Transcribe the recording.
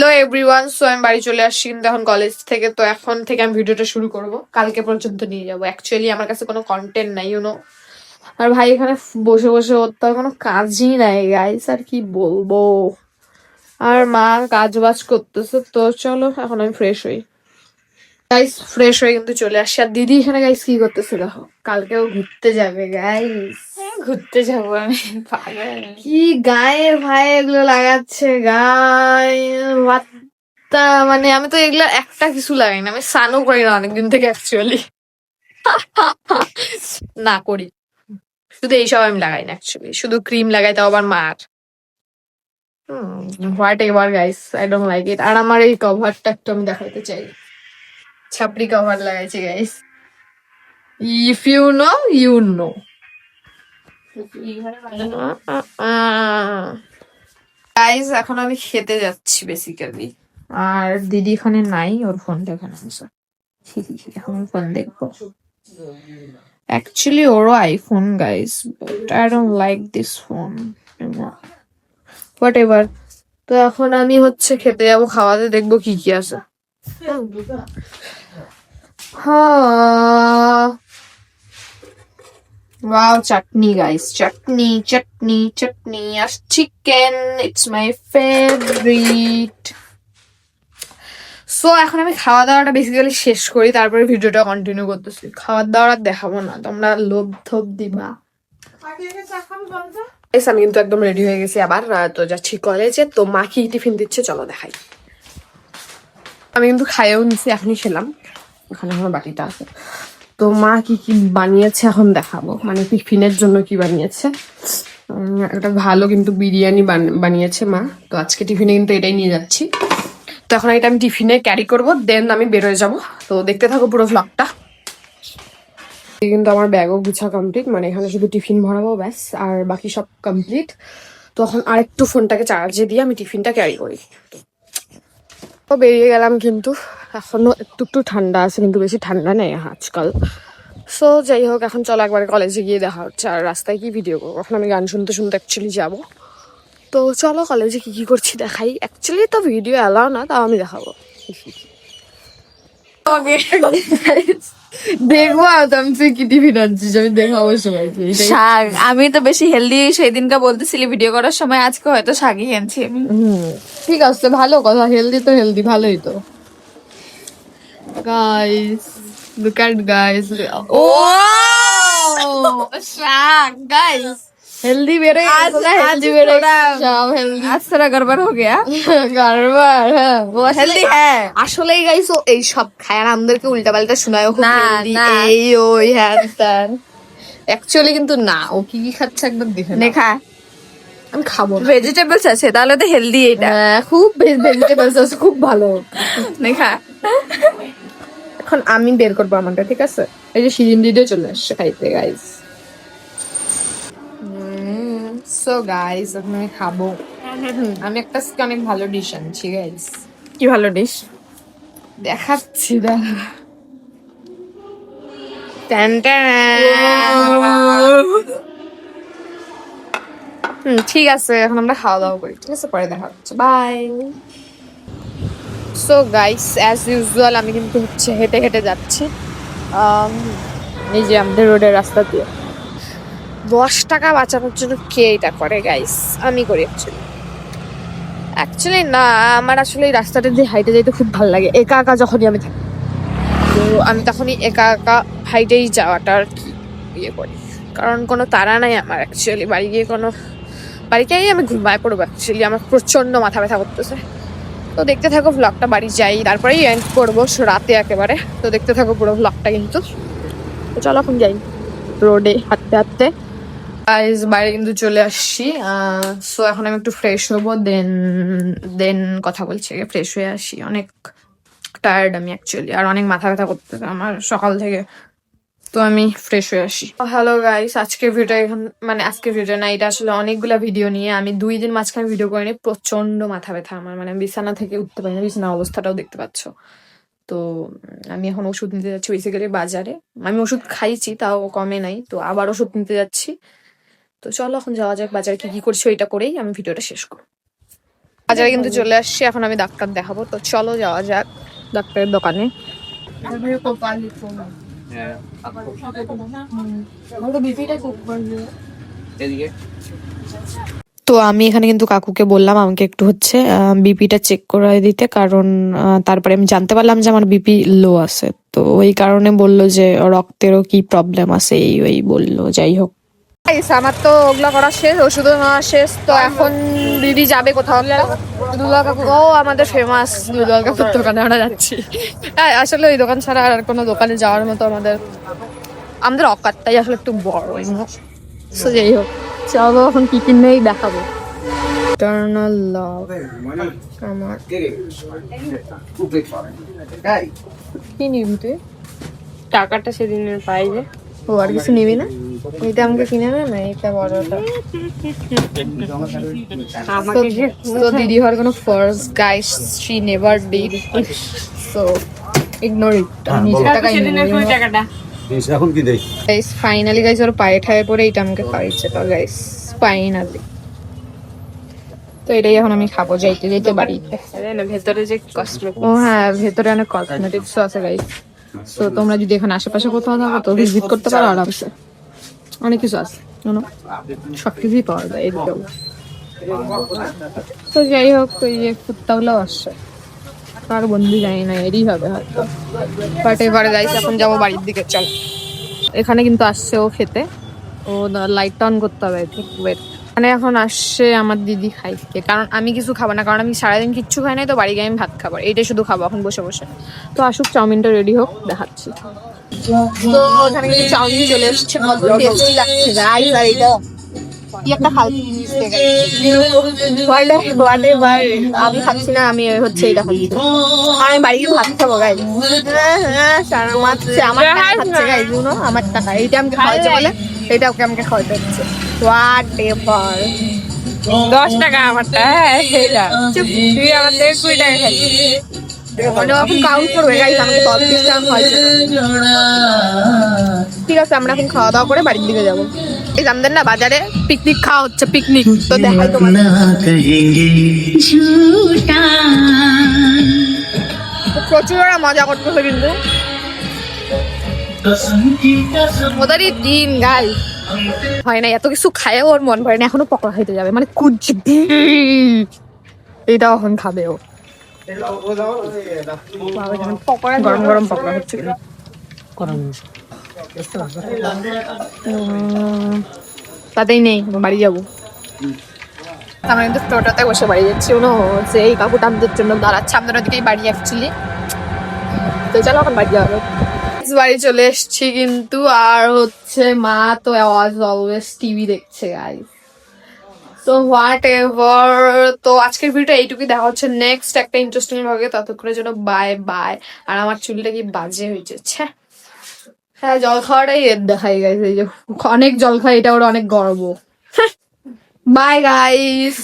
Hello everyone, so আমি বাড়ি চলে আসছি কিন্তু এখন কলেজ থেকে। তো এখন থেকে আমি ভিডিওটা শুরু করব, কালকে পর্যন্ত নিয়ে যাবো। অ্যাকচুয়ালি আমার কাছে কোনো কন্টেন্ট নাই, আর ভাই এখানে বসে বসে ওর তো আর কোনো কাজই নাই গাইস, আর কি বলবো। আর মা কাজ বাজ করতেছে। তো চলো এখন আমি ফ্রেশ হই গাইস। ফ্রেশ হয়ে কিন্তু চলে আসছি। আর দিদি এখানে গাইস কি করতেছে দেখো, কালকেও ঘুরতে যাবে গাইস। ঘুরতে যাবো আমি, পাগল। কি গায়ে ভাই এগুলো লাগাচ্ছে গায়ে বাত্তা, মানে আমি তো এগুলো একটা কিছু লাগাই না, আমি স্নানও করি না অনেকদিন থেকে অ্যাকচুয়ালি। না করি, শুধু এইসব আমি লাগাই না অ্যাকচুয়ালি, শুধু ক্রিম লাগাই, তাও আবার মার। Whatever guys, I don't like it. আর আমার এই কভারটা একটু আমি দেখাইতে চাই, ছাপড়ি কভার লাগাইছি guys. If you know you know. Guys এখন আমি খেতে যাচ্ছি বেসিক্যালি। আর দিদি এখানে নাই, ওর ফোনটা এখানে আছে। এখন ফোন দেখবো। অ্যাকচুয়ালি ওরও iPhone guys, but I don't like this phone. What ever. তো এখন আমি হচ্ছে খেতে যাবো, খাওয়াতে দেখবো কি কি আছে। হ্যাঁ, wow, chutney guys, chutney আর chicken, it's my favourite. So এখন আমি খাওয়া দাওয়াটা বেসিক্যালি শেষ করি, তারপরে ভিডিওটা কন্টিনিউ করতেছি। খাওয়ার দাওয়ার আর দেখাবো না, তোমরা লোভ থোপ দিবা। আমি কিন্তু একদম রেডি হয়ে গেছি আবার। তো যাচ্ছি কলেজে। তো মা কি টিফিন দিচ্ছে চলো দেখাই। আমি কিন্তু খাইয়েও নিছি, এখনই খেলাম। ওখানে আমার বাটিটা আছে। তো মা কি কি বানিয়েছে এখন দেখাবো, মানে টিফিনের জন্য কি বানিয়েছে। একটা ভালো কিন্তু বিরিয়ানি বানিয়েছে মা। তো আজকে টিফিনে কিন্তু এটাই নিয়ে যাচ্ছি। তো এখন এটা আমি টিফিনে ক্যারি করবো, দেন আমি বেরোয় যাবো। তো দেখতে থাকো পুরো ভ্লগটা। কিন্তু আমার ব্যাগও গুছা কমপ্লিট, মানে এখানে শুধু টিফিন ভরাবো ব্যাস, আর বাকি সব কমপ্লিট। তো এখন আরেকটু ফোনটাকে চার্জে দিয়ে আমি টিফিনটা ক্যারি করি। তো বেরিয়ে গেলাম, কিন্তু এখনো একটু একটু ঠান্ডা আছে, কিন্তু বেশি ঠান্ডা নেই আজকাল। সো যাই হোক, এখন চলো একবারে কলেজে গিয়ে দেখা হচ্ছে। আর রাস্তায় কি ভিডিও করবো, এখন আমি গান শুনতে শুনতে অ্যাকচুয়ালি যাবো। তো চলো কলেজে কি কি করছি দেখাই। অ্যাকচুয়ালি তো ভিডিও অ্যালাও না, তাও আমি দেখাবো। দেখবো আমি তুই কি টিফিন আনছিস, আমি দেখাবো সবাইকে। শাক, আমি তো বেশি হেলদি সেদিনকে বলতেছিলি ভিডিও করার সময়, আজকে হয়তো শাকই আনছি আমি। ঠিক আছে, ভালো কথা, হেলদি তো হেলদি, ভালোই তো। গাইস লুক এট গাইস, ও শাক গাইস, हेल्दी मेरे आज हेल्दी आज मेरे थोड़ा সব হেলদি। आज थोड़ा गड़बड़ हो गया। গারবার, হ্যাঁ वो हेल्दी है। আসলেই গাইস ও এই সব খায় আর আমাদেরকে উল্টাপাল্টা শোনায়, ও খুব না, হেলদি না। এই ওই হ্যান ত্যান। অ্যাকচুয়ালি কিন্তু না, ও কি কি খাচ্ছে একবার দেখে নাও। দেখা আমি খাবো না। ভেজিটেবলস আছে, তাহলে তো হেলদি এটা। হ্যাঁ, খুব ভেজিটেবলস আছে, খুব ভালো। দেখা এখন আমি বের করবো আমারটা, ঠিক আছে। এই যে সিজন দিদিও চলে আসছে খাইতে গাইস। সো গাইস এখন আমি খাবো। আমি একটা আজকে অনেক ভালো ডিশ আনছি গাইস, কি ভালো ডিশ দেখাচ্ছি দেখা। Tan tan. ঠিক আছে, এখন আমরা খাওয়া দাওয়া করি, ঠিক আছে, পরে দেখা হচ্ছে, bye. So guys as usual আমি কিন্তু হচ্ছে হেঁটে হেঁটে যাচ্ছি। এই যে আমাদের রোডের রাস্তা দিয়ে। 10 টাকা বাঁচানোর জন্য কে এটা করে গাইস, আমি করি অ্যাকচুয়ালি না। আমার আসলে এই রাস্তাটা দিয়ে হাইটে যাইতে খুব ভালো লাগে, একা একা যখনই আমি থাকি। তো আমি তখনই একা একা হাইটেই যাওয়াটা আর কি ইয়ে করি, কারণ কোনো তাড়া নাই আমার অ্যাকচুয়ালি। বাড়ি গিয়ে আমি ঘুমায় পড়বো অ্যাকচুয়ালি, আমার প্রচন্ড মাথা ব্যথা করতেছে। তো দেখতে থাকো ভ্লগটা, বাড়ি যাই তারপরেই এন্ড করবো রাতে একেবারে। তো দেখতে থাকো পুরো ভ্লগটা কিন্তু। তো চলো এখন যাই রোডে হাঁটতে হাঁটতে। গাইস বাইরে কিন্তু চলে আসছি। সো এখন আমি একটু ফ্রেশ হবো, দেন দেন কথা বলছি। ফ্রেশ হয়ে আসি, অনেক টায়ার্ড আমি অ্যাকচুয়ালি, আর অনেক মাথা ব্যথা করতেছে আমার সকাল থেকে। তো আমি ফ্রেশ হয়ে আসি। হ্যালো গাইস, আজকের ভিডিও এখন, মানে আজকের ভিডিও না, এটা আসলে অনেকগুলা ভিডিও নিয়ে আমি 2 দিন মাঝখানে ভিডিও করিনি। প্রচন্ড মাথা ব্যথা আমার, মানে আমি বিছানা থেকে উঠতে পারি না, বিছানা অবস্থাটাও দেখতে পাচ্ছ। তো আমি এখন ওষুধ নিতে যাচ্ছি বেসিক্যালি বাজারে। আমি ওষুধ খাইছি, তাও কমে নাই, তো আবার ওষুধ নিতে যাচ্ছি। তো চলো এখন যাওয়া যাক বাজারে, কি কি করছি ওইটা করেই আমি ভিডিওটা শেষ করব। বাজারে কিন্তু চলে আসছি, এখন আমি ডাক্তার দেখাবো। তো চলো যাওয়া যাক ডাক্তারের দোকানে। তো আমি এখানে কিন্তু কাকুকে বললাম আমাকে একটু হচ্ছে বিপিটা চেক করে দিতে, কারণ তারপরে আমি জানতে পারলাম যে আমার বিপি লো আছে। তো ওই কারণে বললো যে রক্তেরও কি প্রবলেম আছে, এই ওই বললো। যাই হোক, আমার তো ওগুলা করা শেষ, ওষুধও নেওয়া শেষ। তো এখন দিদি যাবে কোথাও একটা, দুলাল কাকু, ও আমাদের ফেমাস দুলাল কাকুর দোকানে আমরা যাচ্ছি। হ্যাঁ, আসলে ওই দোকান ছাড়া আর কোনো দোকানে যাওয়ার মতো আমাদের অকাতটাই আসলে একটু বড়। So, যাই হোক, চলো এখন কি কিনেই দেখাবো। ইটারনাল লাভ আমার কি নিবি তুই? টাকাটা সেদিনের পাই যে। ও আর কিছু নিবি না? এটা আমাকে কিনে না, এটা বড়টা। তো দিদি হওয়ার কোনো force guys, she never did, so ignore it. নিজের টাকা টাকাটা এখন কি দেখ গাইস, ফাইনালি গাইস ওর পায়ে ঠায়ে পড়ে এটা আমাকে খাওয়াইছে। তো গাইস ফাইনালি তো এটাই এখন আমি খাবো যাইতে যাইতে বাড়িতে। ভেতরে যে কসমেটিক, ও হ্যাঁ, ভেতরে অনেক কসমেটিক্সও আছে গাইস। তো তোমরা যদি এখানে আশেপাশে কোথাও থাকো তো ভিজিট করতে পারো আরামসে, অনেক কিছু আছে, সবকিছুই পাওয়া যায় এদিকেও। তো যাই হোক, ওই যে কুত্তাগুলোও আসছে, কার বন্দি জানি না, এরই হবে হয়তো। বাট এবারে গাইস এখন যাবো বাড়ির দিকে, চল। এখানে কিন্তু আসছে ও খেতে, ও লাইট অন করতে হবে, ঠিক ওয়েট। মানে এখন আসছে আমার দিদি খাইতে, কারণ আমি কিছু খাবো না, কারণ আমি সারাদিন কিচ্ছু খাই নাই। তো বাড়ি গিয়ে আমি ভাত খাবো, এইটাই শুধু খাবো এখন বসে বসে। তো আসুক, চাউমিনটা রেডি হোক, দেখাচ্ছি। তো এখানে কিন্তু চাউমিন চলে এসছে, কত টেস্টি লাগছে গাইস। আর এটা কি একটা ফালতু জিনিস আমি খাচ্ছি না, আমি হচ্ছে এটা খাচ্ছি। আমি বাড়ি গিয়ে ভাত খাবো গাইস। আমার টাকা খাচ্ছে গাইস, আমার টাকা। এইটা আমাকে খাওয়াইছে বলে এটা ওকে আমাকে খাওয়াইতে হচ্ছে। হোয়াট এভার, 10 টাকা আমারটা। তুই আমার থেকে 20 টাকা খাবি। মানে এখন কাউন্ট করবে গাইস, আমাকে 30 টাকা খাওয়াইছে। ঠিক আছে, আমরা এখন খাওয়া দাওয়া করে বাড়ির দিকে যাবো। এই আমাদের না বাজারে পিকনিক খাওয়া হচ্ছে, পিকনিক। তো দেখাই তোমাদের, প্রচুর ওরা মজা করতেছে কিন্তু ওদেরই দিন গাই হয় না। এত কিছু খায় ওর মন ভরে না, এখনো পকোড়া খাইতে যাবে, মানে কুচবি এটা এখন খাবে ও। পকোড়া, গরম গরম পকোড়া হচ্ছে। তাতেই নেই, বাড়ি যাবো। আমরা কিন্তু টোটোতে বসে বাড়ি যাচ্ছি, হচ্ছে এই কাকুটা আমাদের জন্য দাঁড়াচ্ছে, আমাদের ওদিকেই বাড়ি অ্যাকচুয়ালি। তো চলো এখন বাড়ি যাবো। বাড়ি চলে এসছি কিন্তু, আর হচ্ছে মা তো অলওয়েজ টিভি দেখছে গাইস। তো হোয়াট এভার, তো আজকের ভিডিওটা এইটুকুই, দেখা হচ্ছে নেক্সট একটা ইন্টারেস্টিং ভাবে। ততক্ষণের জন্য বাই বাই। আর আমার চুলটা কি বাজে হয়ে যাচ্ছে। হ্যাঁ, জল খাওয়াটাই এর দেখাই গাইস, এই যে অনেক জল খাই, এটা ওর অনেক গর্ব। Bye guys.